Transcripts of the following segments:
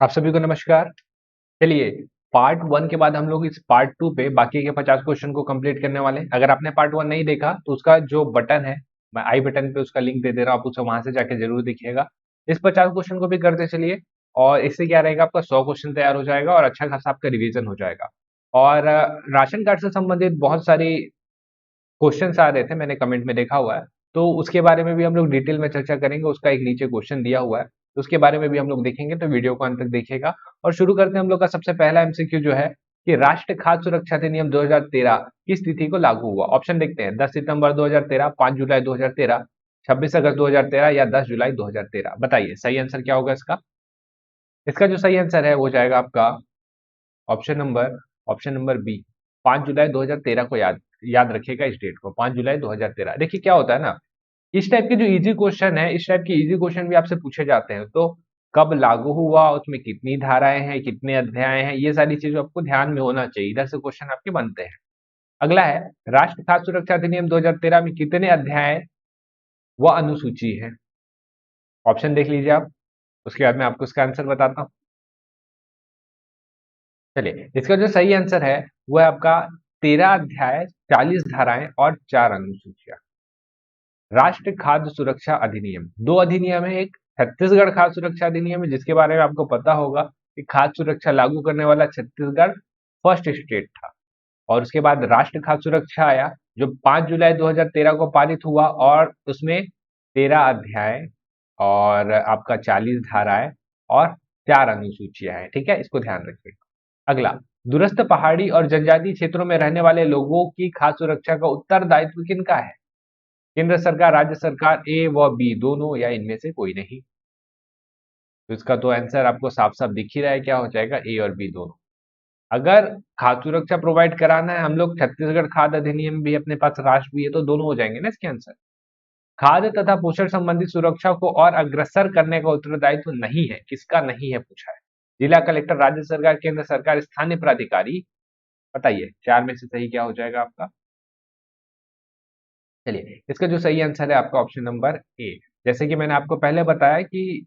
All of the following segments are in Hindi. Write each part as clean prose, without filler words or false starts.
आप सभी को नमस्कार। चलिए, पार्ट वन के बाद हम लोग इस पार्ट टू पे बाकी के 50 क्वेश्चन को कंप्लीट करने वाले हैं। अगर आपने पार्ट वन नहीं देखा तो उसका जो बटन है, मैं आई बटन पे उसका लिंक दे दे रहा हूँ, आप उसे वहां से जाके जरूर देखिएगा। इस 50 क्वेश्चन को भी करते चलिए, और इससे क्या रहेगा, आपका 100 क्वेश्चन तैयार हो जाएगा और अच्छा खासा आपका रिवीजन हो जाएगा। और राशन कार्ड से संबंधित बहुत सारी क्वेश्चंस आ रहे थे, मैंने कमेंट में देखा हुआ है। तो उसके बारे में भी हम लोग डिटेल में चर्चा करेंगे। उसका एक नीचे क्वेश्चन दिया हुआ है, तो उसके बारे में भी हम लोग देखेंगे, तो वीडियो को अंत तक देखिएगा। और शुरू करते हैं हम लोग का सबसे पहला एमसीक्यू जो है कि राष्ट्रीय खाद्य सुरक्षा अधिनियम 2013 किस तिथि को लागू हुआ। ऑप्शन देखते हैं, 10 सितंबर 2013, 5 जुलाई 2013, 26 अगस्त 2013 या 10 जुलाई 2013। बताइए सही आंसर क्या होगा इसका। इसका जो सही आंसर है वो जाएगा आपका option number option number B, 5 जुलाई 2013 को याद याद रखिएगा इस डेट को, 5 जुलाई 2013। देखिए क्या होता है ना, इस टाइप के जो इजी क्वेश्चन है, इस टाइप के इजी क्वेश्चन भी आपसे पूछे जाते हैं। तो कब लागू हुआ, उसमें कितनी धाराएं हैं, कितने अध्याय हैं, ये सारी चीजें आपको ध्यान में होना चाहिए। इधर से क्वेश्चन आपके बनते हैं। अगला है, राष्ट्रीय खाद्य सुरक्षा अधिनियम 2013 में कितने अध्याय व अनुसूची है। ऑप्शन देख लीजिए आप, उसके बाद मैं आपको इसका आंसर बताता हूँ। चलिए, इसका जो सही आंसर है वो है आपका 13 अध्याय, 40 धाराएं और 4 अनुसूचियां। राष्ट्रीय खाद्य सुरक्षा अधिनियम, दो अधिनियम है। एक छत्तीसगढ़ खाद्य सुरक्षा अधिनियम है, जिसके बारे में आपको पता होगा कि खाद्य सुरक्षा लागू करने वाला छत्तीसगढ़ फर्स्ट स्टेट था। और उसके बाद राष्ट्रीय खाद्य सुरक्षा आया, जो 5 जुलाई 2013 को पारित हुआ, और उसमें 13 अध्याय और आपका 40 धाराएं और 4 अनुसूचियां हैं। ठीक है, इसको ध्यान रखिएगा। अगला, दूरस्थ पहाड़ी और जनजातीय क्षेत्रों में रहने वाले लोगों की खाद्य सुरक्षा का उत्तरदायित्व किनका है। केंद्र सरकार, राज्य सरकार, ए व बी दोनों, या इनमें से कोई नहीं। तो इसका तो आंसर आपको साफ साफ दिख ही रहा है, क्या हो जाएगा, ए और बी दोनों। अगर खाद्य सुरक्षा प्रोवाइड कराना है हम लोग, छत्तीसगढ़ खाद्य अधिनियम भी अपने पास, राष्ट्र भी है, तो दोनों हो जाएंगे ना इसके आंसर। खाद्य तथा पोषण संबंधी सुरक्षा को और अग्रसर करने का उत्तरदायित्व नहीं है, किसका नहीं है पूछा है। जिला कलेक्टर, राज्य सरकार, केंद्र सरकार, स्थानीय प्राधिकारी। बताइए चार में से सही क्या हो जाएगा आपका। चलिए, इसका जो सही आंसर है आपका ऑप्शन नंबर ए। जैसे कि मैंने आपको पहले बताया कि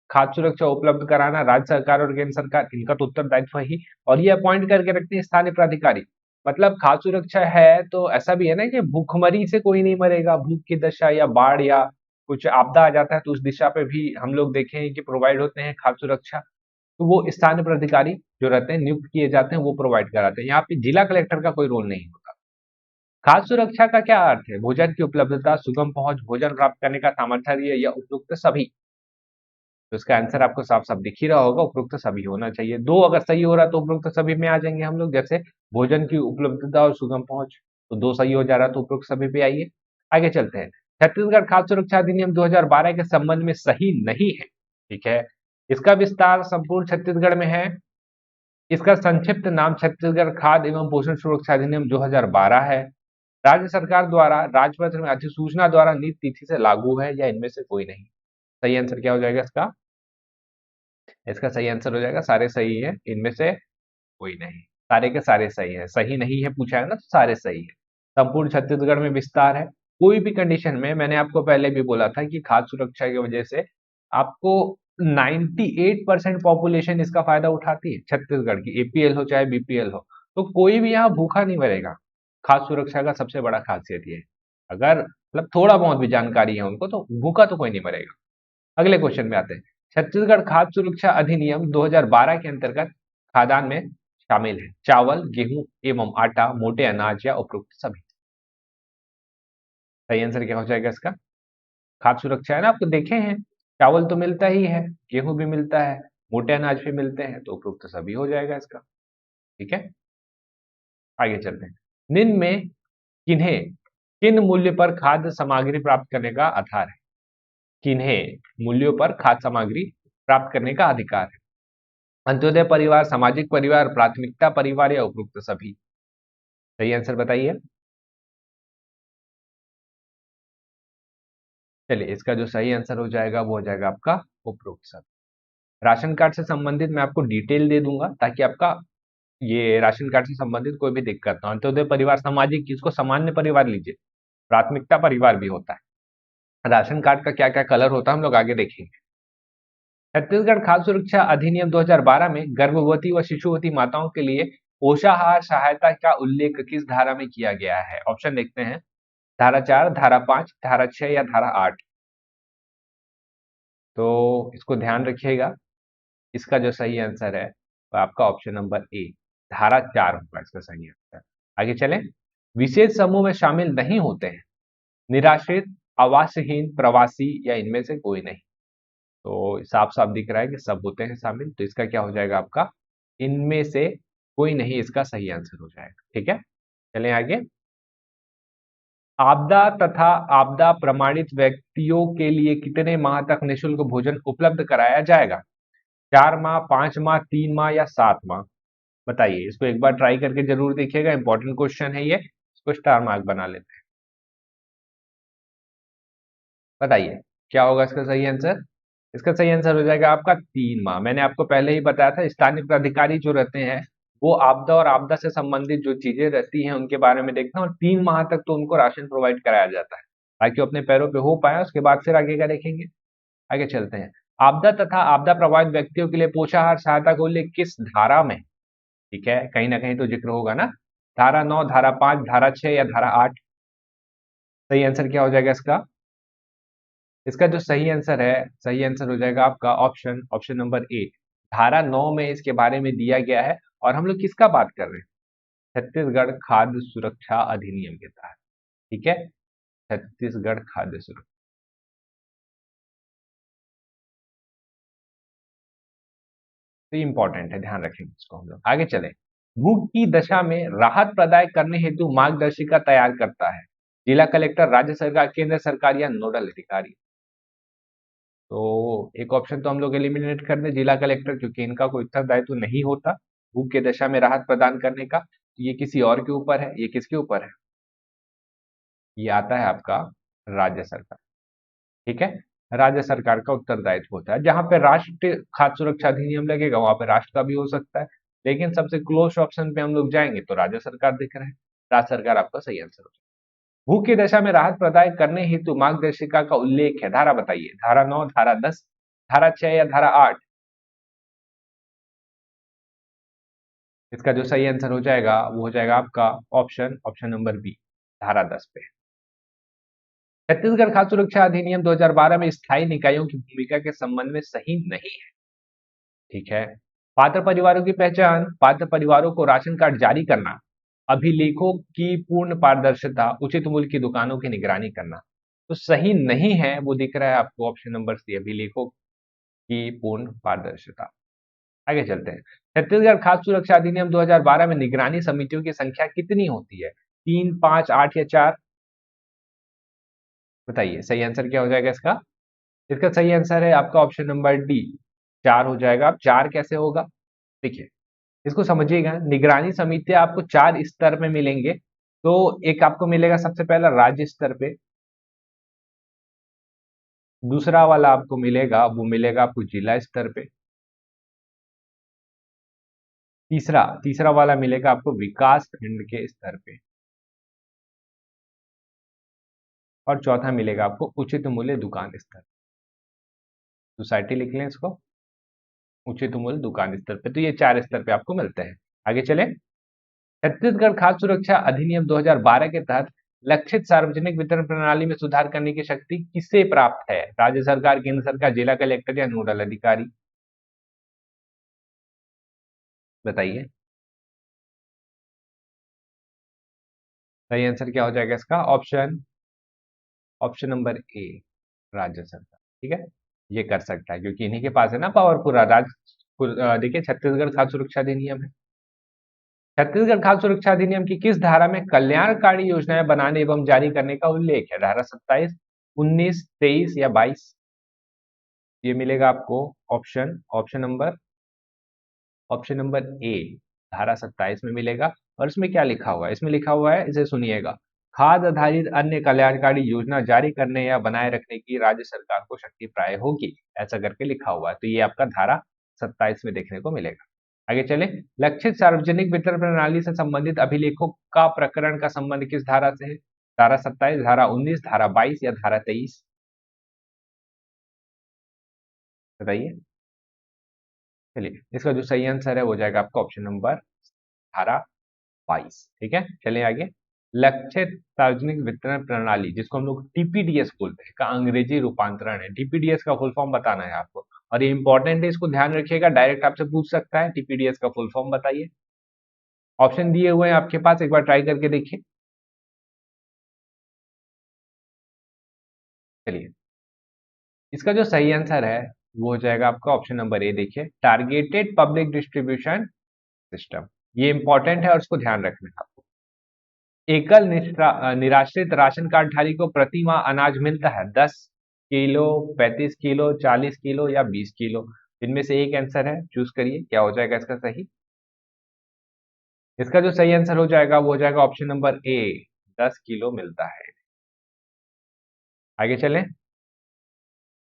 खाद्य सुरक्षा उपलब्ध कराना राज्य सरकार और केंद्र सरकार, इनका तो उत्तरदायित्व ही, और ये अपॉइंट करके रखते हैं स्थानीय प्राधिकारी। मतलब खाद्य सुरक्षा है तो ऐसा भी है ना कि भूखमरी से कोई नहीं मरेगा, भूख की दशा या बाढ़ या कुछ आपदा आ जाता है तो उस दिशा पे भी हम लोग देखे हैं कि प्रोवाइड होते हैं खाद्य सुरक्षा। तो वो स्थानीय प्राधिकारी जो रहते हैं, नियुक्त किए जाते हैं, वो प्रोवाइड कराते हैं। यहाँ पे जिला कलेक्टर का कोई रोल नहीं होता। खाद्य सुरक्षा का क्या अर्थ है, भोजन की उपलब्धता, सुगम पहुंच, भोजन प्राप्त करने का सामर्थ्य या उपयुक्त सभी। तो इसका आंसर आपको साफ साफ दिख ही रहा होगा, उपरोक्त सभी होना चाहिए। दो अगर सही हो रहा है तो उपरोक्त सभी में आ जाएंगे हम लोग, जैसे भोजन की उपलब्धता और सुगम पहुंच, तो दो सही हो जा रहा है तो उपरोक्त सभी पे आइए। आगे चलते हैं, छत्तीसगढ़ खाद्य सुरक्षा अधिनियम 2012 के संबंध में सही नहीं है। ठीक है, इसका विस्तार संपूर्ण छत्तीसगढ़ में है। इसका संक्षिप्त नाम छत्तीसगढ़ खाद्य एवं पोषण सुरक्षा अधिनियम 2012 है। राज्य सरकार द्वारा राजपत्र में अधिसूचना द्वारा नीति तिथि से लागू है, या इनमें से कोई नहीं। सही आंसर क्या हो जाएगा इसका। इसका सही आंसर हो जाएगा, सारे सही है, इनमें से कोई नहीं। सारे के सारे सही है, सही नहीं है पूछा है ना, तो सारे सही है। संपूर्ण छत्तीसगढ़ में विस्तार है। कोई भी कंडीशन में, मैंने आपको पहले भी बोला था कि खाद्य सुरक्षा की वजह से आपको 98% पॉपुलेशन इसका फायदा उठाती है छत्तीसगढ़ की, एपीएल हो चाहे बीपीएल हो। तो कोई भी यहाँ भूखा नहीं मरेगा। खाद्य सुरक्षा का सबसे बड़ा खासियत ये है, अगर मतलब थोड़ा बहुत भी जानकारी है उनको, तो भूखा तो कोई नहीं मरेगा। अगले क्वेश्चन में आते हैं, छत्तीसगढ़ खाद्य सुरक्षा अधिनियम 2012 के अंतर्गत खाद्यान्न में शामिल है चावल, गेहूं एवं आटा, मोटे अनाज या उपरोक्त सभी। सही आंसर क्या हो जाएगा इसका। खाद्य सुरक्षा है ना, आपको देखे हैं, चावल तो मिलता ही है, गेहूं भी मिलता है, मोटे अनाज भी मिलते हैं, तो उपरोक्त सभी हो जाएगा इसका। ठीक है, आगे चलते हैं। निम्न में किन्हें किन मूल्य पर खाद्य सामग्री प्राप्त करने का आधार है। किन्हें मूल्यों पर खाद्य सामग्री प्राप्त करने का अधिकार है। अंत्योदय परिवार, सामाजिक परिवार, प्राथमिकता परिवार या उपरोक्त सभी। सही आंसर बताइए। चलिए, इसका जो सही आंसर हो जाएगा वो हो जाएगा आपका उपरोक्त सभी। राशन कार्ड से संबंधित मैं आपको डिटेल दे दूंगा, ताकि आपका ये राशन कार्ड से संबंधित कोई भी दिक्कत ना हो। अंत्योदय परिवार, सामाजिक, इसको सामान्य परिवार लीजिए, प्राथमिकता परिवार भी होता है। राशन कार्ड का क्या क्या कलर होता है हम लोग आगे देखेंगे। छत्तीसगढ़ खाद्य सुरक्षा अधिनियम 2012 में गर्भवती व शिशुवती माताओं के लिए पोषाहार सहायता का उल्लेख किस धारा में किया गया है? ऑप्शन देखते हैं। धारा 4, धारा 5, धारा 6 या धारा 8। तो इसको ध्यान रखिएगा। इसका जो सही आंसर है वो आपका ऑप्शन नंबर ए, धारा 4 होगा इसका सही आंसर। आगे चलें। विशेष समूह में शामिल नहीं होते हैं निराश्रित, आवासहीन, प्रवासी या इनमें से कोई नहीं। तो साफ साफ दिख रहा है कि सब होते हैं शामिल, तो इसका क्या हो जाएगा आपका, इनमें से कोई नहीं इसका सही आंसर हो जाएगा। ठीक है, चलें आगे। आपदा तथा आपदा प्रमाणित व्यक्तियों के लिए कितने माह तक निःशुल्क भोजन उपलब्ध कराया जाएगा? 4 माह, 5 माह, 3 माह या 7 माह? बताइए। इसको एक बार ट्राई करके जरूर देखिएगा, इंपॉर्टेंट क्वेश्चन है ये, इसको स्टार मार्क बना लेते हैं। बताइए क्या होगा इसका सही आंसर? इसका सही आंसर हो जाएगा आपका 3 माह। मैंने आपको पहले ही बताया था, स्थानीय प्राधिकारी जो रहते हैं वो आपदा और आपदा से संबंधित जो चीजें रहती हैं उनके बारे में देखते हैं, और 3 माह तक तो उनको राशन प्रोवाइड कराया जाता है ताकि वो अपने पैरों पे हो पाए। उसके बाद फिर आगे का देखेंगे। आगे चलते हैं। आपदा तथा आपदा प्रभावित व्यक्तियों के लिए पोषाहार सहायता को उल्लेख किस धारा में? ठीक है, कहीं ना कहीं तो जिक्र होगा ना। धारा 9, धारा 5, धारा 6 या धारा 8? सही आंसर क्या हो जाएगा इसका? इसका जो सही आंसर है, सही आंसर हो जाएगा आपका ऑप्शन ऑप्शन नंबर ए, धारा 9 में इसके बारे में दिया गया है। और हम लोग किसका बात कर रहे हैं? छत्तीसगढ़ खाद्य सुरक्षा अधिनियम के तहत। ठीक है, छत्तीसगढ़ खाद्य सुरक्षा। तो इंपॉर्टेंट है, ध्यान रखेंगे इसको हम लोग। आगे चले। भूख की दशा में राहत प्रदान करने हेतु मार्गदर्शिका तैयार करता है जिला कलेक्टर, राज्य सरकार, केंद्र सरकार या नोडल अधिकारी? तो एक ऑप्शन तो हम लोग एलिमिनेट कर दें, जिला कलेक्टर, क्योंकि इनका कोई उत्तरदायित्व नहीं होता भूख की दशा में राहत प्रदान करने का। तो ये किसी और के ऊपर है। ये किसके ऊपर है? ये आता है आपका राज्य सरकार। ठीक है, राज्य सरकार का उत्तरदायित्व होता है। जहां पे राष्ट्रीय खाद्य सुरक्षा अधिनियम लगेगा वहां पे राष्ट्र का भी हो सकता है, लेकिन सबसे क्लोज ऑप्शन पे हम लोग जाएंगे तो राज्य सरकार दिख रहा है। राज्य सरकार आपका सही आंसर हो जाएगा। भूख की दशा में राहत प्रदान करने हेतु मार्गदर्शिका का उल्लेख है, धारा बताइए। धारा 9, धारा 10, धारा 6 या धारा 8? इसका जो सही आंसर हो जाएगा वो हो जाएगा आपका ऑप्शन ऑप्शन नंबर बी, धारा 10 पे। छत्तीसगढ़ खाद्य सुरक्षा अधिनियम 2012 में स्थायी निकायों की भूमिका के संबंध में सही नहीं है। ठीक है। पात्र परिवारों की पहचान, पात्र परिवारों को राशन कार्ड जारी करना, अभिलेखों की पूर्ण पारदर्शिता, उचित मूल्य की दुकानों की निगरानी करना। तो सही नहीं है वो दिख रहा है आपको ऑप्शन नंबर सी, अभिलेखों की पूर्ण पारदर्शिता। आगे चलते हैं। छत्तीसगढ़ खाद्य सुरक्षा अधिनियम 2012 में निगरानी समितियों की संख्या कितनी होती है? 3, 5, 8 या 4? बताइए सही आंसर क्या हो जाएगा इसका? इसका सही आंसर है आपका ऑप्शन नंबर डी, 4 हो जाएगा। अब 4 कैसे होगा? देखिए, इसको समझिएगा। निगरानी समितियां आपको 4 स्तर में मिलेंगे। तो एक आपको मिलेगा सबसे पहला राज्य स्तर पे, दूसरा वाला आपको मिलेगा वो मिलेगा आपको जिला स्तर पे, तीसरा तीसरा वाला मिलेगा आपको विकास खंड के स्तर पे, और चौथा मिलेगा आपको उचित मूल्य दुकान स्तर। सोसाइटी लिख लें इसको, उचित मूल्य दुकान स्तर पे। तो ये 4 स्तर पे आपको मिलते हैं। आगे चले। छत्तीसगढ़ खाद्य सुरक्षा अधिनियम 2012 के तहत लक्षित सार्वजनिक वितरण प्रणाली में सुधार करने की शक्ति किसे प्राप्त है? राज्य सरकार, केंद्र सरकार, जिला कलेक्टर या नोडल अधिकारी? बताइए सही आंसर क्या हो जाएगा इसका? ऑप्शन ऑप्शन नंबर ए, राज्य सरकार। ठीक है, ये कर सकता है क्योंकि इन्हीं के पास है ना पावर पूरा देखिए छत्तीसगढ़ खाद्य सुरक्षा अधिनियम है। छत्तीसगढ़ खाद्य सुरक्षा अधिनियम की किस धारा में कल्याणकारी योजनाएं बनाने एवं जारी करने का उल्लेख है? धारा 27, 19, 23 या 22? ये मिलेगा आपको ऑप्शन ऑप्शन नंबर ए, धारा 27 में मिलेगा। और इसमें क्या लिखा हुआ है? इसमें लिखा हुआ है, इसे सुनिएगा। खाद्य आधारित अन्य कल्याणकारी योजना जारी करने या बनाए रखने की राज्य सरकार को शक्ति प्राय होगी, ऐसा करके लिखा हुआ है। तो ये आपका धारा 27 में देखने को मिलेगा। आगे चले। लक्षित सार्वजनिक वितरण प्रणाली से संबंधित अभिलेखों का प्रकरण का संबंध किस धारा से है? धारा 27, धारा 19, धारा 22 या धारा 23? बताइए। चलिए, इसका जो सही आंसर है वो जाएगा आपका ऑप्शन नंबर धारा 22। ठीक है, चलिए आगे। लक्षित सार्वजनिक वितरण प्रणाली, जिसको हम लोग टीपीडीएस बोलते हैं, का अंग्रेजी रूपांतरण है। टीपीडीएस का फुल फॉर्म बताना है आपको, और ये इंपॉर्टेंट है, इसको ध्यान रखिएगा, डायरेक्ट आपसे पूछ सकता है टीपीडीएस का फुल फॉर्म बताइए। ऑप्शन दिए हुए हैं आपके पास, एक बार ट्राई करके देखिए। चलिए, इसका जो सही आंसर है वो हो जाएगा आपका ऑप्शन नंबर ए। देखिए, टारगेटेड पब्लिक डिस्ट्रीब्यूशन सिस्टम, ये इंपॉर्टेंट है और इसको ध्यान रखना है आपको। एकल निराश्रित राशन कार्ड धारी को प्रति माह अनाज मिलता है 10 किलो, 35 किलो, 40 किलो या 20 किलो। इनमें से एक आंसर है, चूज करिए क्या हो जाएगा इसका सही। इसका जो सही आंसर हो जाएगा वो हो जाएगा ऑप्शन नंबर ए, 10 किलो मिलता है। आगे चलें।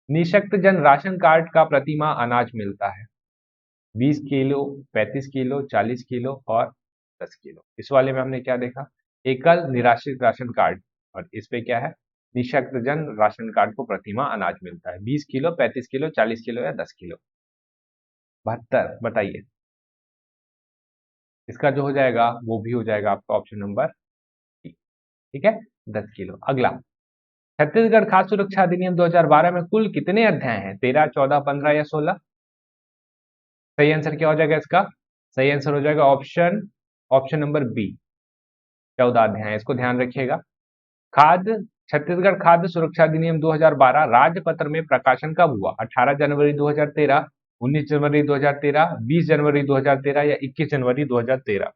निःशक्त जन राशन कार्ड का प्रति माह अनाज मिलता है 20 किलो, 35 किलो, 40 किलो और 10 किलो। इस वाले में हमने क्या देखा, एकल निराश्रित राशन कार्ड, और इस पे क्या है, निःशक्त जन राशन कार्ड को प्रति माह अनाज मिलता है 20 किलो, 35 किलो, 40 किलो या 10 किलो। 72 बताइए। इसका जो हो जाएगा वो भी हो जाएगा आपका ऑप्शन नंबर डी। ठीक है, 10 किलो। अगला, छत्तीसगढ़ खाद्य सुरक्षा अधिनियम 2012 में कुल कितने अध्याय हैं, 13, 14, 15 या 16? सही आंसर क्या हो जाएगा इसका? सही आंसर हो जाएगा ऑप्शन ऑप्शन नंबर बी, 14 अध्याय। इसको ध्यान रखिएगा। खाद्य छत्तीसगढ़ खाद्य सुरक्षा अधिनियम 2012 राजपत्र में प्रकाशन कब हुआ? 18 जनवरी 2013, 19 जनवरी 2013, 20 जनवरी 2013 या 21 जनवरी 2013?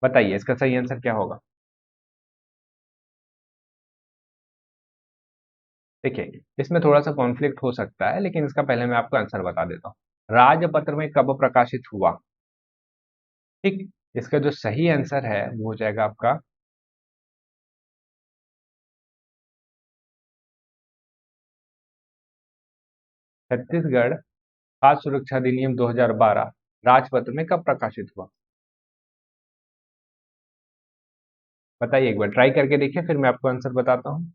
बताइए इसका सही आंसर क्या होगा। देखिए, इसमें थोड़ा सा कॉन्फ्लिक्ट हो सकता है, लेकिन इसका पहले मैं आपको आंसर बता देता हूँ। राजपत्र में कब प्रकाशित हुआ? ठीक, इसका जो सही आंसर है वो हो जाएगा आपका छत्तीसगढ़ खाद्य सुरक्षा अधिनियम 2012 राजपत्र में कब प्रकाशित हुआ? बताइए, एक बार ट्राई करके देखिए, फिर मैं आपको आंसर बताता हूँ।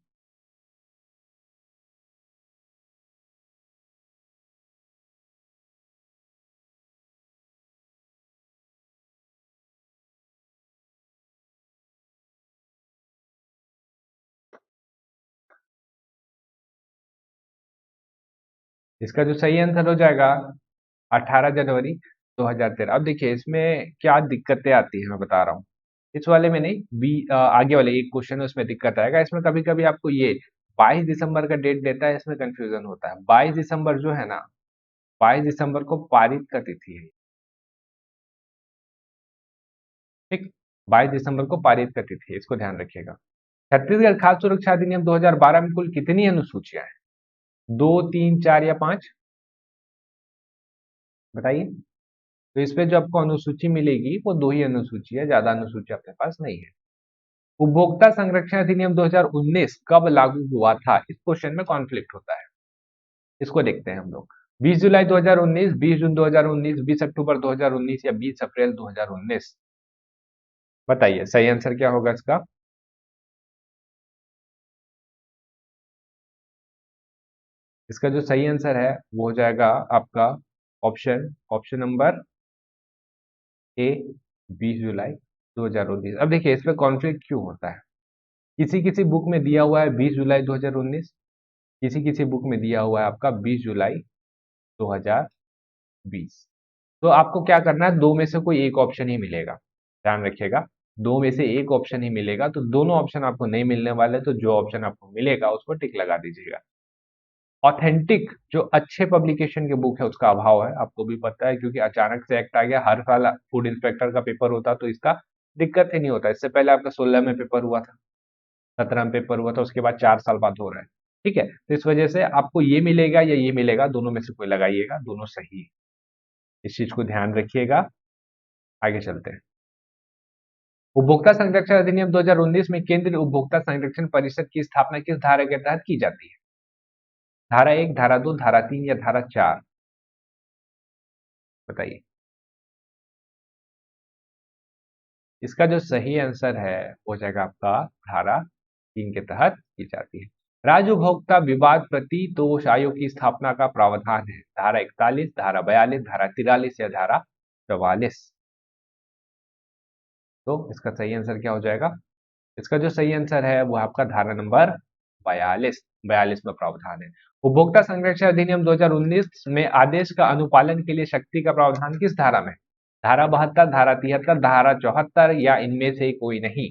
इसका जो सही आंसर हो जाएगा 18 जनवरी 2013। अब देखिए, इसमें क्या दिक्कतें आती हैं मैं बता रहा हूँ। इस वाले में नहीं, आगे वाले एक क्वेश्चन है उसमें दिक्कत आएगा। इसमें कभी कभी आपको ये 22 दिसंबर का डेट देता है, इसमें कंफ्यूजन होता है। 22 दिसंबर जो है ना, 22 दिसंबर को पारित का तिथि है। ठीक, 22 दिसंबर को पारित का तिथि है, इसको ध्यान रखिएगा। छत्तीसगढ़ खाद्य सुरक्षा अधिनियम 2012 में कुल कितनी अनुसूचियां हैं? 2, 3, 4 या 5? बताइए। तो इस पे जो आपको अनुसूची मिलेगी वो 2 ही अनुसूची है, ज्यादा अनुसूची आपके पास नहीं है। उपभोक्ता संरक्षण अधिनियम 2019 कब लागू हुआ था? इस क्वेश्चन में कॉन्फ्लिक्ट होता है, इसको देखते हैं हम लोग। 20 जुलाई 2019, 20 जून 2019, 20 अक्टूबर 2019 या 20 अप्रैल 2019? बताइए सही आंसर क्या होगा इसका। इसका जो सही आंसर है वो हो जाएगा आपका ऑप्शन ऑप्शन नंबर ए, 20 जुलाई 2019। अब देखिए, इसमें कॉन्फ्लिक्ट क्यों होता है। किसी किसी बुक में दिया हुआ है 20 जुलाई 2019, किसी किसी बुक में दिया हुआ है आपका 20 जुलाई 2020। तो आपको क्या करना है, दो में से कोई एक ऑप्शन ही मिलेगा, ध्यान रखिएगा। दो में से एक ऑप्शन ही मिलेगा, तो दोनों ऑप्शन आपको नहीं मिलने वाले, तो जो ऑप्शन आपको मिलेगा उसको टिक लगा दीजिएगा। ऑथेंटिक जो अच्छे पब्लिकेशन के बुक है उसका अभाव है, आपको भी पता है, क्योंकि अचानक से एक्ट आ गया। हर साल फूड इंस्पेक्टर का पेपर होता तो इसका दिक्कत ही नहीं होता। इससे पहले आपका 16 में पेपर हुआ था, 17 में पेपर हुआ था, उसके बाद 4 साल बाद हो रहा है। ठीक है, तो इस वजह से आपको ये मिलेगा या ये मिलेगा, दोनों में से कोई लगाइएगा, दोनों सही है। इस चीज को ध्यान रखिएगा। आगे चलते हैं। उपभोक्ता संरक्षण अधिनियम 2019 में केंद्रीय उपभोक्ता संरक्षण परिषद की स्थापना किस धारा के तहत की जाती है? धारा 1, धारा 2, धारा 3 या धारा 4? बताइए। इसका जो सही आंसर है वो हो जाएगा आपका धारा 3 के तहत की जाती है। राज्य उपभोक्ता विवाद प्रतितोष आयोग की स्थापना का प्रावधान है? धारा 41, धारा 42, धारा 43 या धारा 44? तो इसका सही आंसर क्या हो जाएगा? इसका जो सही आंसर है वो आपका धारा नंबर 42 में प्रावधान है। उपभोक्ता संरक्षण अधिनियम 2019 में आदेश का अनुपालन के लिए शक्ति का प्रावधान किस धारा में? धारा 72, धारा 73, धारा 74 या इनमें से कोई नहीं?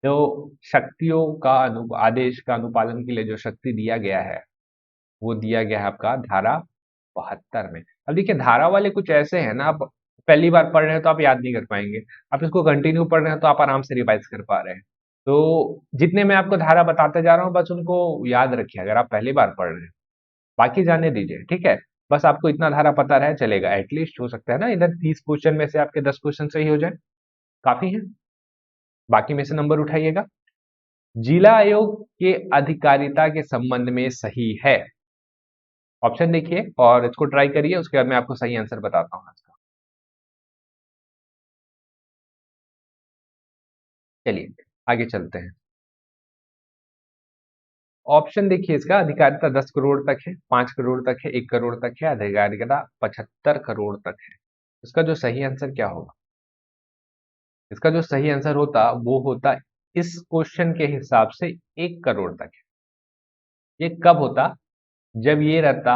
जो शक्तियों का आदेश का अनुपालन के लिए जो शक्ति दिया गया है वो दिया गया है आपका धारा 72 में। अब देखिए धारा वाले कुछ ऐसे हैं ना, आप पहली बार पढ़ रहे हैं तो आप याद नहीं कर पाएंगे, आप इसको कंटिन्यू पढ़ रहे हैं तो आप आराम से रिवाइज कर पा रहे हैं। तो जितने मैं आपको धारा बताते जा रहा हूँ बस उनको याद रखिए अगर आप पहली बार पढ़ रहे हैं, बाकी जाने दीजिए, ठीक है। बस आपको इतना धारा पता रहे चलेगा, एटलीस्ट हो सकता है ना इधर 30 क्वेश्चन में से आपके 10 क्वेश्चन सही हो जाए, काफी है। बाकी में से नंबर उठाइएगा। जिला आयोग के अधिकारिता के संबंध में सही है? ऑप्शन देखिए और इसको ट्राई करिए, उसके बाद मैं आपको सही आंसर बताता हूँ इसका। चलिए आगे चलते हैं। ऑप्शन देखिए इसका, अधिकारिता 10 करोड़ तक है, 5 करोड़ तक है, 1 करोड़ तक है, अधिकारिता 75 करोड़ तक है। इसका जो सही आंसर क्या होगा? इसका जो सही आंसर होता वो होता इस क्वेश्चन के हिसाब से 1 करोड़ तक है। ये कब होता? जब ये रहता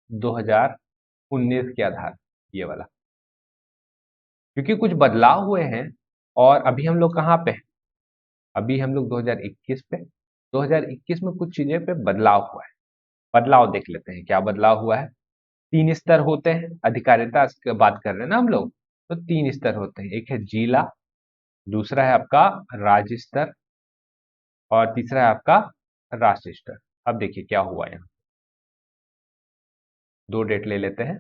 2019 के आधार, ये वाला, क्योंकि कुछ बदलाव हुए हैं और अभी हम लोग कहाँ पे हैं? अभी हम लोग 2021 पे, 2021 में कुछ चीजें पे बदलाव हुआ है। बदलाव देख लेते हैं क्या बदलाव हुआ है। 3 स्तर होते हैं, अधिकारिता की बात कर रहे हैं ना हम लोग, तो 3 स्तर होते हैं, एक है जिला, दूसरा है आपका राज्य स्तर और तीसरा है आपका राष्ट्रीय स्तर। अब देखिए क्या हुआ यहाँ, 2 डेट ले लेते हैं।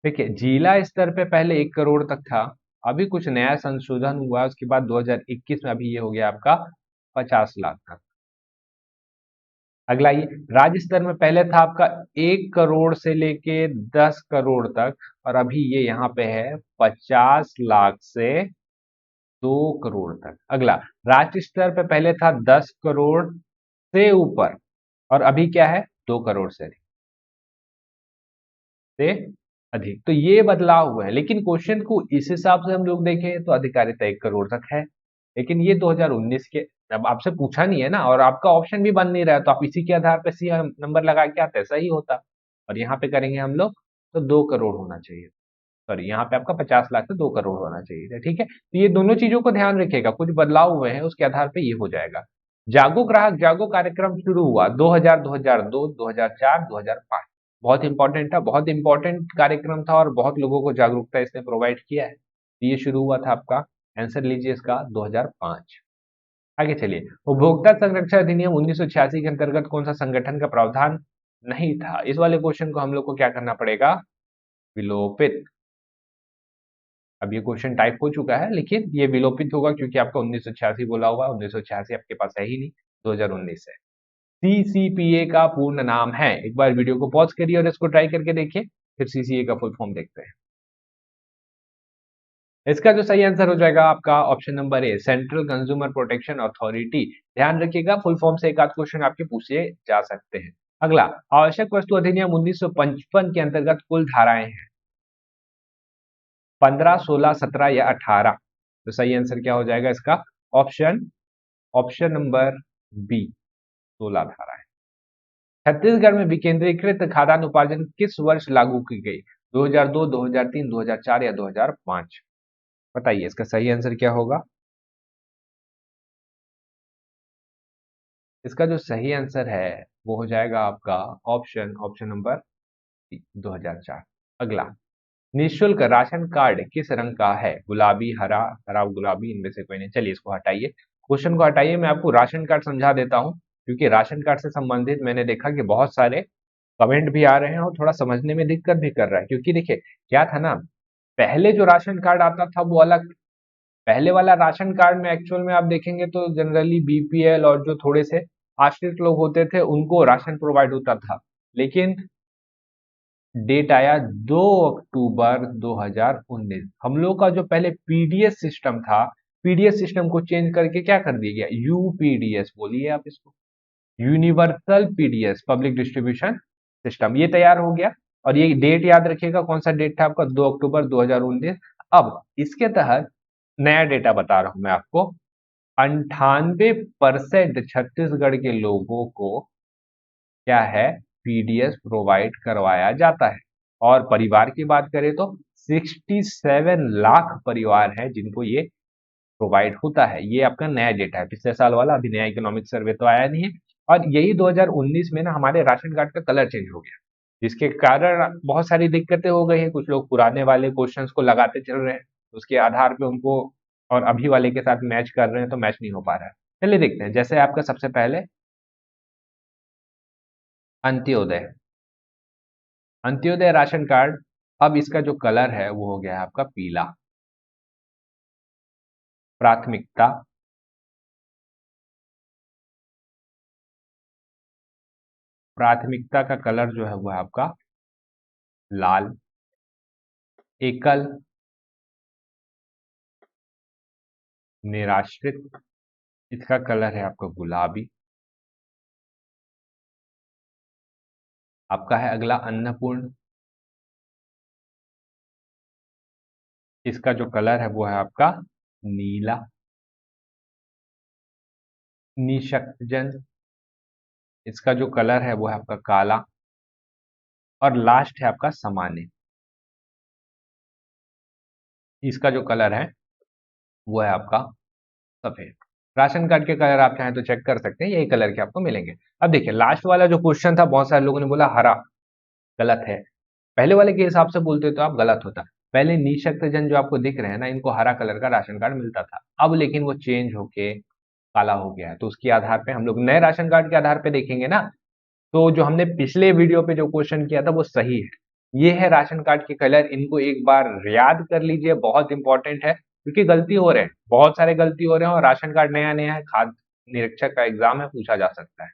देखिए जिला स्तर पे पहले 1 करोड़ तक था, अभी कुछ नया संशोधन हुआ, उसके बाद 2021 में अभी ये हो गया आपका 50 लाख तक। अगला ये राज्य स्तर में पहले था आपका 1 करोड़ से लेके 10 करोड़ तक और अभी ये यहाँ पे है 50 लाख से 2 करोड़ तक। अगला राज्य स्तर पे पहले था 10 करोड़ से ऊपर और अभी क्या है 2 करोड़ से अधिक। तो ये बदलाव हुए हैं, लेकिन क्वेश्चन को इस हिसाब से हम लोग देखें तो अधिकारिता 1 करोड़ तक है, लेकिन ये 2019 के, अब आपसे पूछा नहीं है ना और आपका ऑप्शन भी बन नहीं रहा है तो आप इसी के आधार पे सी नंबर लगा के आते, सही होता। और यहाँ पे करेंगे हम लोग तो 2 करोड़ होना चाहिए, सॉरी यहाँ पे आपका 50 लाख से 2 करोड़ होना चाहिए, ठीक है। तो ये दोनों चीजों को ध्यान रखिएगा, कुछ बदलाव हुए हैं उसके आधार पे ये हो जाएगा। जागो ग्राहक जागो कार्यक्रम शुरू हुआ 2000, 2002, 2004, 2005। बहुत इंपॉर्टेंट था, बहुत इंपॉर्टेंट कार्यक्रम था और बहुत लोगों को जागरूकता इसने प्रोवाइड किया है। तो ये शुरू हुआ था आपका, आंसर लीजिए इसका 2005। आगे चलिए, उपभोक्ता संरक्षण अधिनियम 1986 के अंतर्गत कौन सा संगठन का प्रावधान नहीं था? इस वाले क्वेश्चन को हम लोग को क्या करना पड़ेगा? विलोपित। अब ये क्वेश्चन टाइप हो चुका है लेकिन ये विलोपित होगा क्योंकि आपका 1986 बोला हुआ, 1986 आपके पास है ही नहीं, 2019 है। सीसीपीए का पूर्ण नाम है, एक बार वीडियो को पॉज करिए और इसको ट्राई करके देखिए, फिर सीसीए का फुल फॉर्म देखते हैं। इसका जो सही आंसर हो जाएगा आपका option number A, central consumer protection authority. ध्यान रखिएगा फुल फॉर्म से एक आध क्वेश्चन आपके पूछे जा सकते हैं। अगला, आवश्यक वस्तु अधिनियम 1955 के अंतर्गत कुल धाराएं हैं 15, 16, 17 या 18? तो सही आंसर क्या हो जाएगा इसका? ऑप्शन ऑप्शन नंबर बी, 16 धाराएं। छत्तीसगढ़ में विकेंद्रीकृत खाद्यान्न उपार्जन किस वर्ष लागू की गई? 2002, 2003, 2004 या 2005? बताइए इसका सही आंसर क्या होगा? इसका जो सही आंसर है वो हो जाएगा आपका ऑप्शन ऑप्शन नंबर 2004। अगला, निःशुल्क राशन कार्ड किस रंग का है? गुलाबी, हरा, हरा गुलाबी, इनमें से कोई नहीं। चलिए इसको हटाइए, क्वेश्चन को हटाइए, मैं आपको राशन कार्ड समझा देता हूँ क्योंकि राशन कार्ड से संबंधित मैंने देखा कि बहुत सारे कमेंट भी आ रहे हैं और थोड़ा समझने में दिक्कत भी कर रहा है, क्योंकि देखिए क्या था ना, पहले जो राशन कार्ड आता था वो अलग, पहले वाला राशन कार्ड में एक्चुअल में आप देखेंगे तो जनरली बीपीएल और जो थोड़े से आश्रित लोग होते थे उनको राशन प्रोवाइड होता था, लेकिन डेट आया 2 अक्टूबर 2019। हम लोग का जो पहले पीडीएस सिस्टम था, पीडीएस सिस्टम को चेंज करके क्या कर दिया गया, यूपीडीएस बोलिए आप इसको, universal PDS public distribution system, ये तैयार हो गया। और ये डेट याद रखिएगा, कौन सा डेट था आपका, 2 अक्टूबर 2019। अब इसके तहत नया डेटा बता रहा हूं मैं आपको, 98% छत्तीसगढ़ के लोगों को क्या है, पीडीएस प्रोवाइड करवाया जाता है। और परिवार की बात करें तो 67 लाख परिवार हैं जिनको ये प्रोवाइड होता है। ये आपका नया डेटा है, पिछले साल वाला अभी नया इकोनॉमिक सर्वे तो आया नहीं है। और यही 2019 में ना हमारे राशन कार्ड का कलर चेंज हो गया, जिसके कारण बहुत सारी दिक्कतें हो गई है। कुछ लोग पुराने वाले क्वेश्चंस को लगाते चल रहे हैं, उसके आधार पे उनको और अभी वाले के साथ मैच कर रहे हैं, तो मैच नहीं हो पा रहा है। चलिए देखते हैं, जैसे आपका सबसे पहले अंत्योदय, अंत्योदय राशन कार्ड। अब इसका जो कलर है वो हो गया है आपका पीला। प्राथमिकता, प्राथमिकता का कलर जो है वो है आपका लाल। एकल, निराश्रित, इसका कलर है आपका गुलाबी। आपका है अगला अन्नपूर्ण, इसका जो कलर है वो है आपका नीला। निशक्तजन, इसका जो कलर है वो है आपका काला। और लास्ट है आपका सामान्य, इसका जो कलर है वो है आपका सफेद। राशन कार्ड के कलर आप चाहें तो चेक कर सकते हैं, यही कलर के आपको मिलेंगे। अब देखिए लास्ट वाला जो क्वेश्चन था, बहुत सारे लोगों ने बोला हरा, गलत है। पहले वाले के हिसाब से बोलते तो आप गलत होता। पहले निशक्तजन जो आपको दिख रहे हैं ना, इनको हरा कलर का राशन कार्ड मिलता था, अब लेकिन वो चेंज होके काला हो गया है। तो उसके आधार पे हम लोग नए राशन कार्ड के आधार पे देखेंगे ना, तो जो हमने पिछले वीडियो पे जो क्वेश्चन किया था वो सही है। ये है राशन कार्ड के कलर, इनको एक बार याद कर लीजिए, बहुत इंपॉर्टेंट है, क्योंकि गलती हो रहे हैं, बहुत सारे गलती हो रहे हैं, और राशन कार्ड नया नया है, खाद्य निरीक्षक का एग्जाम है, पूछा जा सकता है।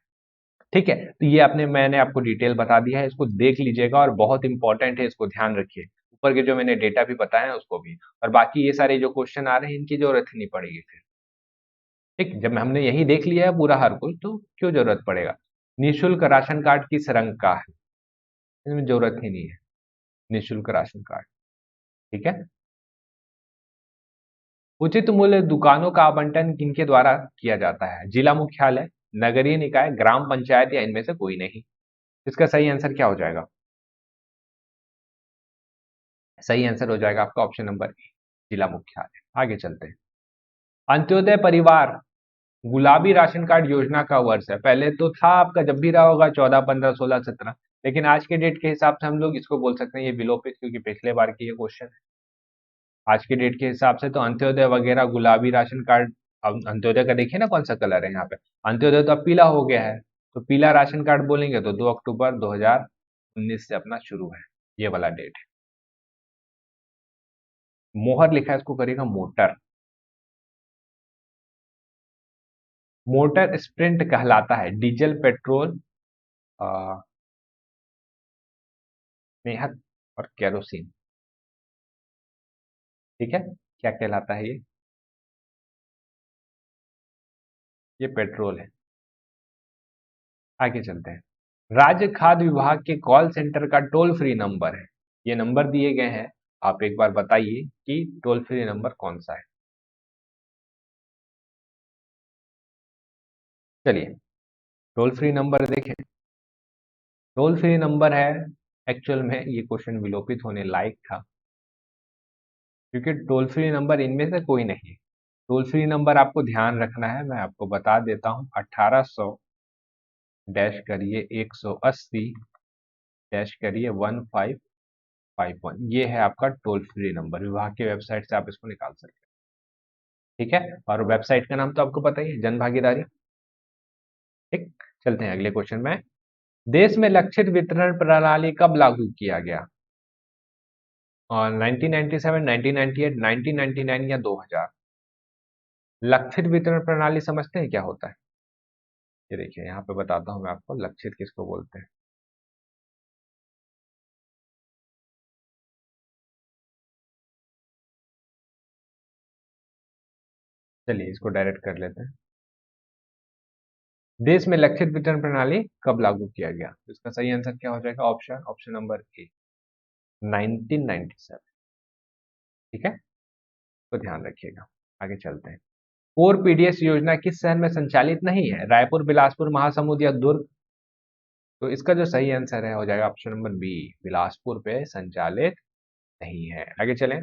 ठीक है, तो ये मैंने आपको डिटेल बता दिया है, इसको देख लीजिएगा और बहुत इंपॉर्टेंट है, इसको ध्यान रखिए। ऊपर के जो मैंने डेटा भी बताया है उसको भी, और बाकी ये सारे जो क्वेश्चन आ रहे हैं इनकी जरूरत ही नहीं पड़ेगी फिर। ठीक, जब हमने यही देख लिया है पूरा हर कुछ, तो क्यों जरूरत पड़ेगा। निःशुल्क राशन कार्ड किस रंग का है, इसमें जरूरत ही नहीं है, निःशुल्क राशन कार्ड। ठीक है। उचित मूल्य दुकानों का आवंटन किनके द्वारा किया जाता है, जिला मुख्यालय, नगरीय निकाय, ग्राम पंचायत, या इनमें से कोई नहीं। इसका सही आंसर क्या हो जाएगा, सही आंसर हो जाएगा आपका ऑप्शन नंबर ए, जिला मुख्यालय। आगे चलते हैं। अंत्योदय परिवार गुलाबी राशन कार्ड योजना का वर्ष है, पहले तो था आपका जब भी रहा होगा 14, 15, 16, 17, लेकिन आज के डेट के हिसाब से हम लोग इसको बोल सकते हैं ये विलोपित, क्योंकि पिछले बार की ये क्वेश्चन है। आज के डेट के हिसाब से तो अंत्योदय वगैरह गुलाबी राशन कार्ड, अब अंत्योदय का देखिए ना कौन सा कलर है यहाँ पे, अंत्योदय तो अब पीला हो गया है, तो पीला राशन कार्ड बोलेंगे तो 2 अक्टूबर 2019 से अपना शुरू है, ये वाला डेट है। मोहर लिखा है, इसको करेगा मोटर। मोटर स्प्रिंट कहलाता है, डीजल, पेट्रोल, मेहक और केरोसिन। ठीक है, क्या कहलाता है ये पेट्रोल है। आगे चलते हैं। राज्य खाद्य विभाग के कॉल सेंटर का टोल फ्री नंबर है, ये नंबर दिए गए हैं, आप एक बार बताइए कि टोल फ्री नंबर कौन सा है। चलिए टोल फ्री नंबर देखें, टोल फ्री नंबर है, एक्चुअल में ये क्वेश्चन विलोपित होने लायक था, क्योंकि टोल फ्री नंबर इनमें से कोई नहीं है। टोल फ्री नंबर आपको ध्यान रखना है, मैं आपको बता देता हूँ, 1800 डैश करिए 180 डैश करिए 1551, ये है आपका टोल फ्री नंबर, विभाग की वेबसाइट से आप इसको निकाल सकते हैं। ठीक है, और वेबसाइट का नाम तो आपको पता ही है, जन भागीदारी। ठीक, चलते हैं अगले क्वेश्चन में। देश में लक्षित वितरण प्रणाली कब लागू किया गया, और 1997, 1998, 1999 या 2000। लक्षित वितरण प्रणाली समझते हैं क्या होता है, ये देखिए यहाँ पे बताता हूँ मैं आपको, लक्षित किसको बोलते हैं। चलिए इसको डायरेक्ट कर लेते हैं। देश में लक्षित वितरण प्रणाली कब लागू किया गया? तो इसका सही आंसर क्या हो जाएगा? Option number A, 1997। ठीक है, तो ध्यान रखिएगा। आगे चलते हैं। कोर पीडीएस योजना किस शहर में संचालित नहीं है? रायपुर, बिलासपुर, महासमुंद या दुर्ग? तो इसका जो सही आंसर है हो जाएगा ऑप्शन नंबर बी, बिलासपुर पे संचालित नहीं है। आगे चलें।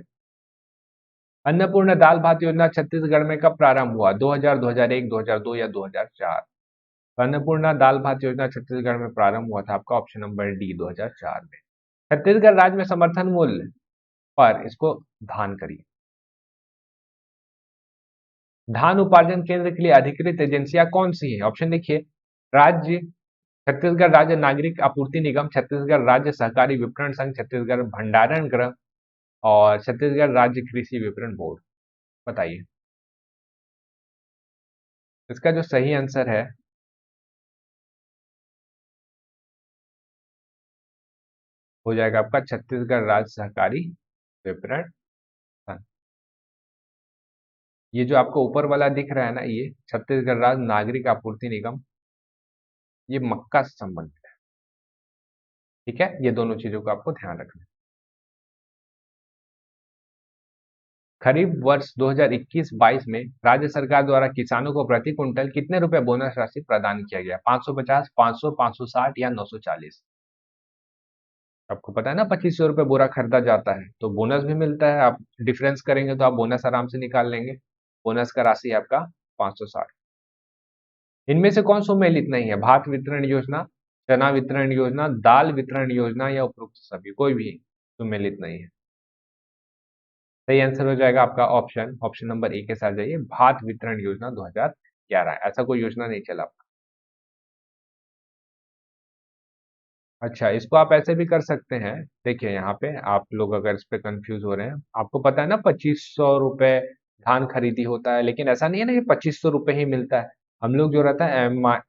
अन्नपूर्णा दाल भात योजना छत्तीसगढ़ में कब प्रारंभ हुआ? 2000, 2001, 2002 या 2004? अन्नपूर्णा दाल भात योजना छत्तीसगढ़ में प्रारंभ हुआ था आपका ऑप्शन नंबर डी, 2004 में। छत्तीसगढ़ राज्य में समर्थन मूल्य पर इसको धान करिए। धान उपार्जन केंद्र के लिए अधिकृत एजेंसियां कौन सी है? ऑप्शन देखिए। राज्य, छत्तीसगढ़ राज्य नागरिक आपूर्ति निगम, छत्तीसगढ़ राज्य सहकारी विपणन संघ, छत्तीसगढ़ भंडारण गृह और छत्तीसगढ़ राज्य कृषि विपणन बोर्ड। बताइए इसका जो सही आंसर है हो जाएगा आपका छत्तीसगढ़ राज्य सहकारी विपणन संघ। ये जो आपको ऊपर वाला दिख रहा है ना, ये छत्तीसगढ़ राज्य नागरिक आपूर्ति निगम, ये मक्का से संबंधित है। ठीक है, ये दोनों चीजों का आपको ध्यान रखना है। खरीफ वर्ष 2021-22 में राज्य सरकार द्वारा किसानों को प्रति कुंटल कितने रुपए बोनस राशि प्रदान किया गया? 550, 500, 560 या 940? आपको पता है ना, 2500 रुपये बोरा खरीदा जाता है तो बोनस भी मिलता है। आप डिफरेंस करेंगे तो आप बोनस आराम से निकाल लेंगे। बोनस का राशि है आपका 560। इनमें से कौन सुमेलित नहीं है? भात वितरण योजना, चना वितरण योजना, दाल वितरण योजना या उपरोक्त सभी? कोई भी सुमेलित नहीं है। सही आंसर हो जाएगा आपका ऑप्शन नंबर ए के साथ जाइए। भात वितरण योजना 2011, ऐसा कोई योजना नहीं चला। अच्छा, इसको आप ऐसे भी कर सकते हैं। देखिए यहाँ पे आप लोग अगर इस पे कंफ्यूज हो रहे हैं, आपको पता है ना 2500 रुपए धान खरीदी होता है, लेकिन ऐसा नहीं है ना कि 2500 रुपए ही मिलता है। हम लोग जो रहता है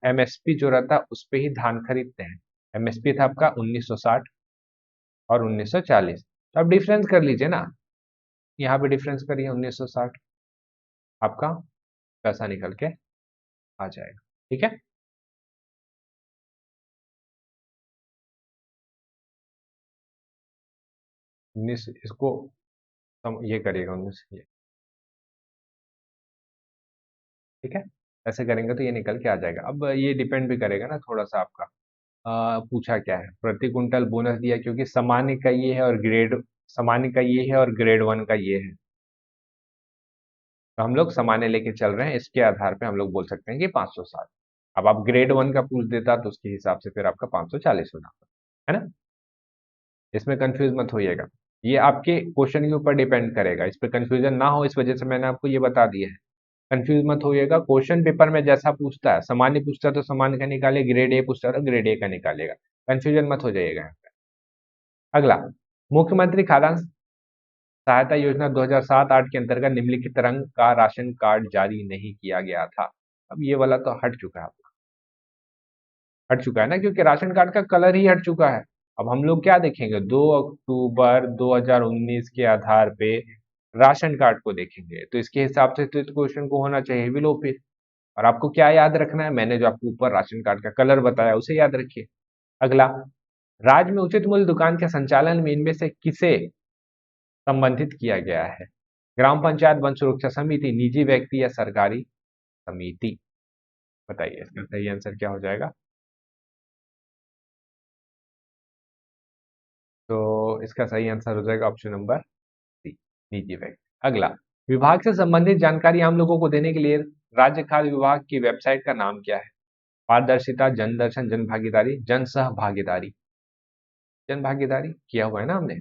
एमएसपी जो रहता है उस पे ही धान खरीदते हैं। एमएसपी था आपका 1960 और 1940। तो आप डिफरेंस कर लीजिए ना, यहाँ पे डिफरेंस करिए 1960, आपका पैसा निकल के आ जाएगा। ठीक है, 19 इसको ये करिएगा 19 ये। ठीक है, ऐसे करेंगे तो ये निकल के आ जाएगा। अब ये डिपेंड भी करेगा ना थोड़ा सा आपका पूछा क्या है। प्रति कुंटल बोनस दिया क्योंकि सामान्य का ये है और ग्रेड, सामान्य का ये है और ग्रेड 1 का ये है, तो हम लोग सामान्य लेके चल रहे हैं। इसके आधार पे हम लोग बोल सकते हैं कि 560। अब आप ग्रेड 1 का पूछ देता तो उसके हिसाब से फिर आपका 540 होना, है ना। इसमें कंफ्यूज मत होइएगा, ये आपके क्वेश्चन के ऊपर डिपेंड करेगा। इस पे कंफ्यूजन ना हो इस वजह से मैंने आपको ये बता दिया है। कंफ्यूज मत होइएगा, क्वेश्चन पेपर में जैसा पूछता है, सामान्य पूछता है तो सामान्य का निकाले, ग्रेड ए पूछता है तो ग्रेड ए का निकालेगा। कंफ्यूजन मत हो जाइएगा यहाँ पे। अगला, मुख्यमंत्री खाद्यान्न सहायता योजना 2007-8 के अंतर्गत निम्नलिखित रंग का राशन कार्ड जारी नहीं किया गया था। अब ये वाला तो हट चुका है आपका, हट चुका है ना, क्योंकि राशन कार्ड का कलर ही हट चुका है। अब हम लोग क्या देखेंगे? 2 अक्टूबर 2019 के आधार पे राशन कार्ड को देखेंगे, तो इसके हिसाब से तो इस क्वेश्चन को होना चाहिए भी लो फिर। और आपको क्या याद रखना है? मैंने जो आपको ऊपर राशन कार्ड का कलर बताया उसे याद रखिए। अगला, राज्य में उचित मूल्य दुकान के संचालन में इनमें से किसे संबंधित किया गया है? ग्राम पंचायत, वन सुरक्षा समिति, निजी व्यक्ति या सरकारी समिति? बताइए इसका सही आंसर क्या हो जाएगा? तो इसका सही आंसर हो जाएगा ऑप्शन नंबर सी, निजी व्यक्ति। अगला, विभाग से संबंधित जानकारी आम लोगों को देने के लिए राज्य खाद्य विभाग की वेबसाइट का नाम क्या है? पारदर्शिता, जनदर्शन, जन भागीदारी, जन सहभागीदारी? जन भागीदारी किया हुआ है ना हमने।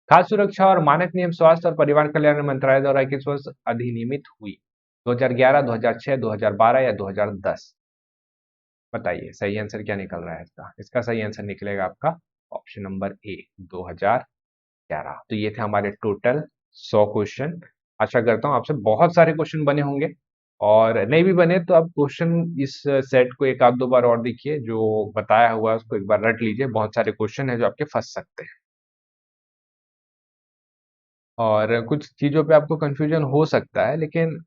खाद्य सुरक्षा और मानक नियम स्वास्थ्य और परिवार कल्याण मंत्रालय द्वारा किस वर्ष अधिनियमित हुई? 2011, 2006, 2012 या 2010? बताइए सही आंसर क्या निकल रहा है इसका? इसका सही आंसर निकलेगा आपका ऑप्शन नंबर ए, 2011। तो ये थे हमारे टोटल 100 क्वेश्चन। आशा करता हूँ आपसे बहुत सारे क्वेश्चन बने होंगे, और नहीं भी बने तो आप क्वेश्चन इस सेट को एक आध दो बार और देखिए, जो बताया हुआ है उसको एक बार रट लीजिए। बहुत सारे क्वेश्चन है जो आपके फंस सकते हैं, और कुछ चीजों पे आपको कंफ्यूजन हो सकता है, लेकिन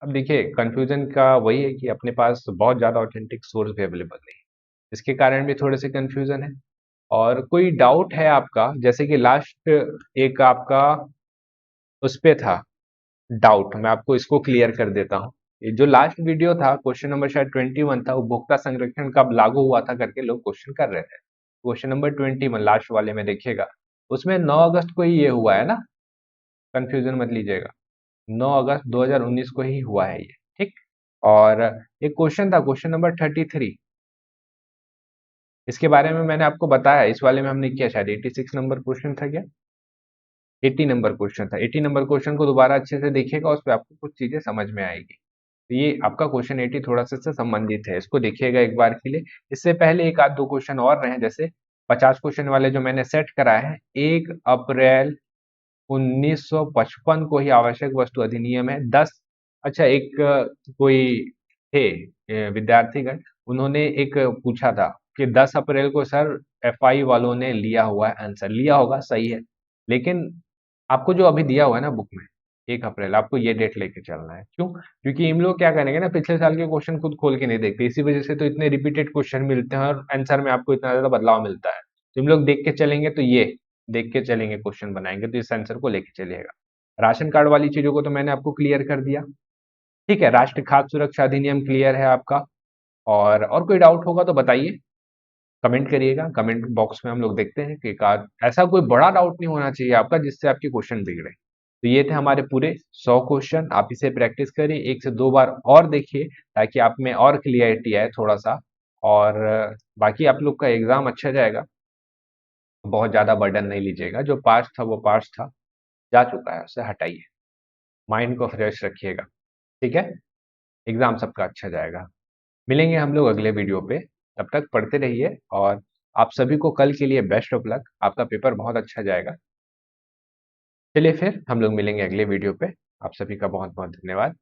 अब देखिए कंफ्यूजन का वही है कि अपने पास बहुत ज़्यादा ऑथेंटिक सोर्स भी अवेलेबल नहीं है, इसके कारण भी थोड़े से कंफ्यूजन है। और कोई डाउट है आपका, जैसे कि लास्ट एक आपका उस पे था डाउट, मैं आपको इसको क्लियर कर देता हूँ। ये जो लास्ट वीडियो था, क्वेश्चन नंबर शायद 21 था, उपभोक्ता संरक्षण कब लागू हुआ था करके लोग क्वेश्चन कर रहे थे। क्वेश्चन नंबर 21 लास्ट वाले में देखिएगा, उसमें 9 अगस्त को ही ये हुआ है ना, कंफ्यूजन मत लीजिएगा। 9 अगस्त 2019 को ही हुआ है ये, ठीक। और एक क्वेश्चन था क्वेश्चन नंबर 33, इसके बारे में मैंने आपको बताया, इस वाले में हमने किया शायद 86 नंबर क्वेश्चन था क्या, 80 नंबर क्वेश्चन था। 80 नंबर क्वेश्चन को दोबारा अच्छे से देखिएगा, उस पे आपको कुछ चीजें समझ में आएगी। तो ये आपका क्वेश्चन 80 थोड़ा सा इससे संबंधित है, इसको देखिएगा एक बार के लिए। इससे पहले एक आध दो क्वेश्चन और रहे, जैसे 50 क्वेश्चन वाले जो मैंने सेट कराए हैं, 1 अप्रैल 1955 को ही आवश्यक वस्तु अधिनियम है। 10, अच्छा एक कोई थे विद्यार्थीगण, उन्होंने एक पूछा था कि 10 अप्रैल को सर एफआई वालों ने लिया हुआ है, आंसर लिया होगा सही है, लेकिन आपको जो अभी दिया हुआ है ना बुक में 1 अप्रैल, आपको ये डेट लेके चलना है। क्यों? क्योंकि इन लोग क्या करेंगे ना, पिछले साल के क्वेश्चन खुद खोल के नहीं देखते, इसी वजह से तो इतने रिपीटेड क्वेश्चन मिलते हैं और आंसर में आपको इतना ज्यादा बदलाव मिलता है। तो इन लोग देख के चलेंगे, तो ये देख के चलेंगे, क्वेश्चन बनाएंगे तो इस आंसर को लेके चलिएगा। राशन कार्ड वाली चीजों को तो मैंने आपको क्लियर कर दिया, ठीक है। राष्ट्रीय खाद्य सुरक्षा अधिनियम क्लियर है आपका। और कोई डाउट होगा तो बताइए, कमेंट करिएगा, कमेंट बॉक्स में हम लोग देखते हैं कि ऐसा कोई बड़ा डाउट नहीं होना चाहिए आपका जिससे आपके क्वेश्चन बिगड़े। तो ये थे हमारे पूरे 100 क्वेश्चन, आप इसे प्रैक्टिस करिए, 1 से 2 बार और देखिए, ताकि आप में और क्लियरिटी आए थोड़ा सा। और बाकी आप लोग का एग्जाम अच्छा जाएगा, बहुत ज्यादा बर्डन नहीं लीजिएगा, जो पास था वो पास था, जा चुका है उसे हटाइए, माइंड को फ्रेश रखिएगा, ठीक है। एग्जाम सबका अच्छा जाएगा। मिलेंगे हम लोग अगले वीडियो पे, तब तक पढ़ते रहिए, और आप सभी को कल के लिए बेस्ट ऑफ लक, आपका पेपर बहुत अच्छा जाएगा। चलिए फिर हम लोग मिलेंगे अगले वीडियो पे, आप सभी का बहुत बहुत धन्यवाद।